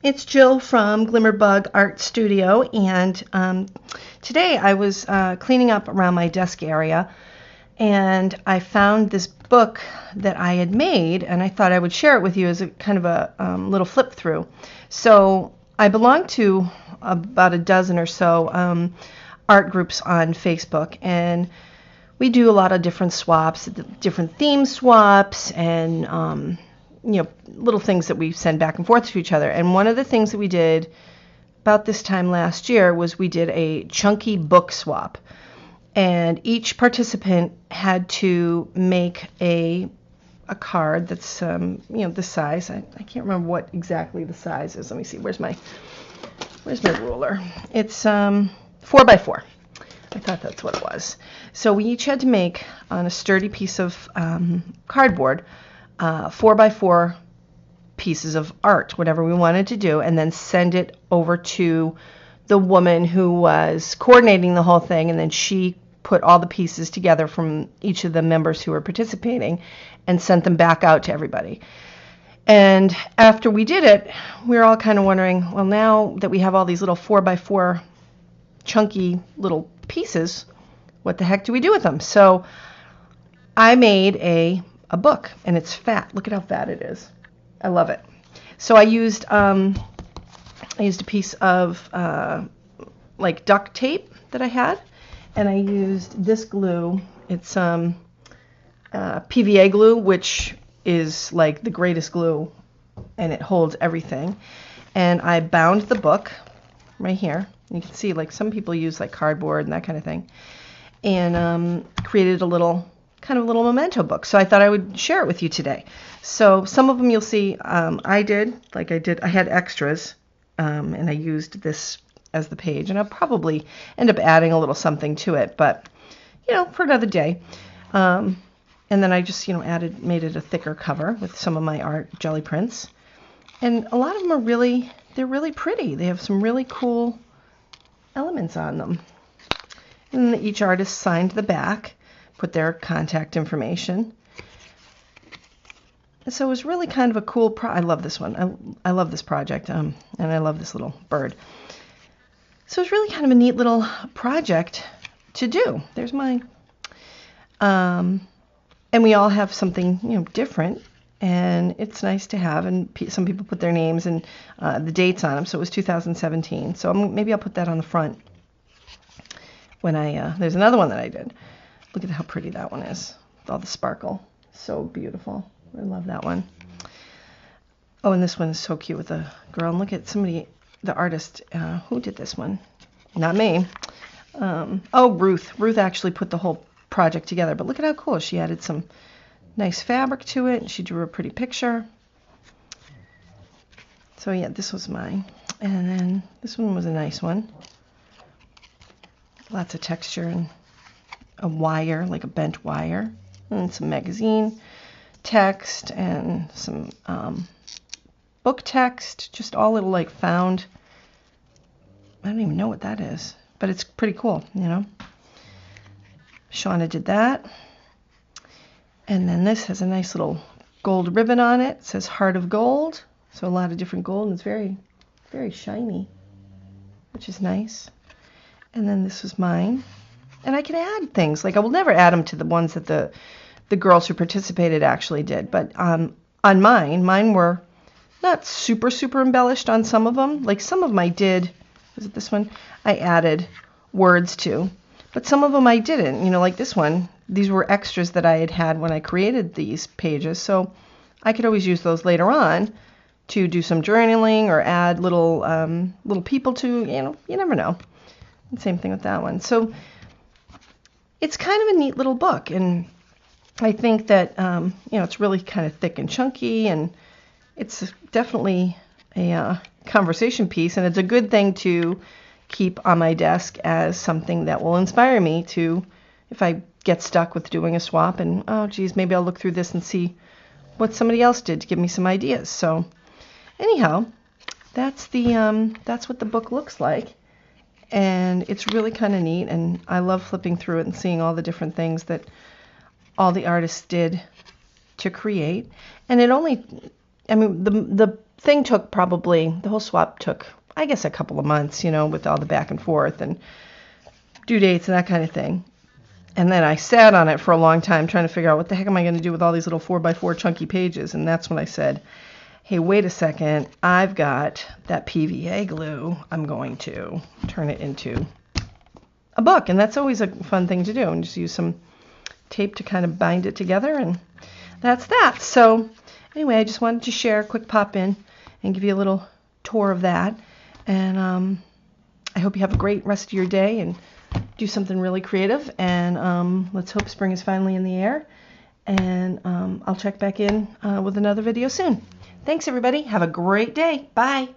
It's Jill from Glimmerbug Art Studio, and today I was cleaning up around my desk area, and I found this book that I had made, and I thought I would share it with you as a kind of a little flip through. So I belong to about a dozen or so art groups on Facebook, and we do a lot of different swaps, different theme swaps, and little things that we send back and forth to each other. And one of the things that we did about this time last year was we did a chunky book swap. And each participant had to make a card that's this size. I can't remember what exactly the size is. Let me see. Where's my ruler? It's 4x4. I thought that's what it was. So we each had to make on a sturdy piece of cardboard 4x4 pieces of art, whatever we wanted to do, and then send it over to the woman who was coordinating the whole thing, and then she put all the pieces together from each of the members who were participating and sent them back out to everybody. And after we did it, we were all kind of wondering, well, now that we have all these little 4x4 chunky little pieces, what the heck do we do with them? So I made a book, and it's fat. Look at how fat it is. I love it. So I used a piece of like duct tape that I had, and I used this glue. It's PVA glue, which is like the greatest glue, and it holds everything. And I bound the book right here. You can see, like, some people use like cardboard and that kind of thing, and created a little memento book. So I thought I would share it with you today. So some of them you'll see I had extras, and I used this as the page, and I'll probably end up adding a little something to it, but for another day. And then I just made it a thicker cover with some of my art jelly prints, and a lot of them are they're really pretty. They have some really cool elements on them. And each artist signed the back, put their contact information. So it was really kind of a cool I love this one. I love this project, and I love this little bird. So it's really kind of a neat little project to do. There's mine. And we all have something different, and it's nice to have. And some people put their names and the dates on them. So it was 2017. So maybe I'll put that on the front when there's another one that I did. Look at how pretty that one is with all the sparkle. So beautiful. I love that one. Oh, and this one is so cute with the girl. And look at the artist. Who did this one? Not me. Ruth. Ruth actually put the whole project together. But look at how cool. She added some nice fabric to it. She drew a pretty picture. So yeah, this was mine. And then this one was a nice one. Lots of texture and a wire, like a bent wire, and some magazine text and some book text, just all little like found. I don't even know what that is, but it's pretty cool, Shauna did that. And then this has a nice little gold ribbon on it. It says Heart of Gold, so a lot of different gold, and it's very, very shiny, which is nice. And then this was mine. And I can add things. Like, I will never add them to the ones that the girls who participated actually did. But on mine were not super, super embellished on some of them. Like, some of them I did. Was it this one? I added words to. But some of them I didn't. Like this one. These were extras that I had when I created these pages. So I could always use those later on to do some journaling or add little people to, you never know. And same thing with that one. So it's kind of a neat little book, and I think that it's really kind of thick and chunky, and it's definitely a conversation piece, and it's a good thing to keep on my desk as something that will inspire me to, if I get stuck with doing a swap, and maybe I'll look through this and see what somebody else did to give me some ideas. So anyhow, that's what the book looks like. And it's really kind of neat, and I love flipping through it and seeing all the different things that all the artists did to create. And it only, the thing took probably, the whole swap took, I guess, a couple of months, you know, with all the back and forth and due dates and that kind of thing. And then I sat on it for a long time trying to figure out what the heck am I going to do with all these little 4x4 chunky pages. And that's when I said, hey, wait a second, I've got that PVA glue. I'm going to turn it into a book. And that's always a fun thing to do. And just use some tape to kind of bind it together. And that's that. So anyway, I just wanted to share a quick pop in and give you a little tour of that. And I hope you have a great rest of your day and do something really creative. And let's hope spring is finally in the air. And I'll check back in with another video soon. Thanks, everybody. Have a great day. Bye.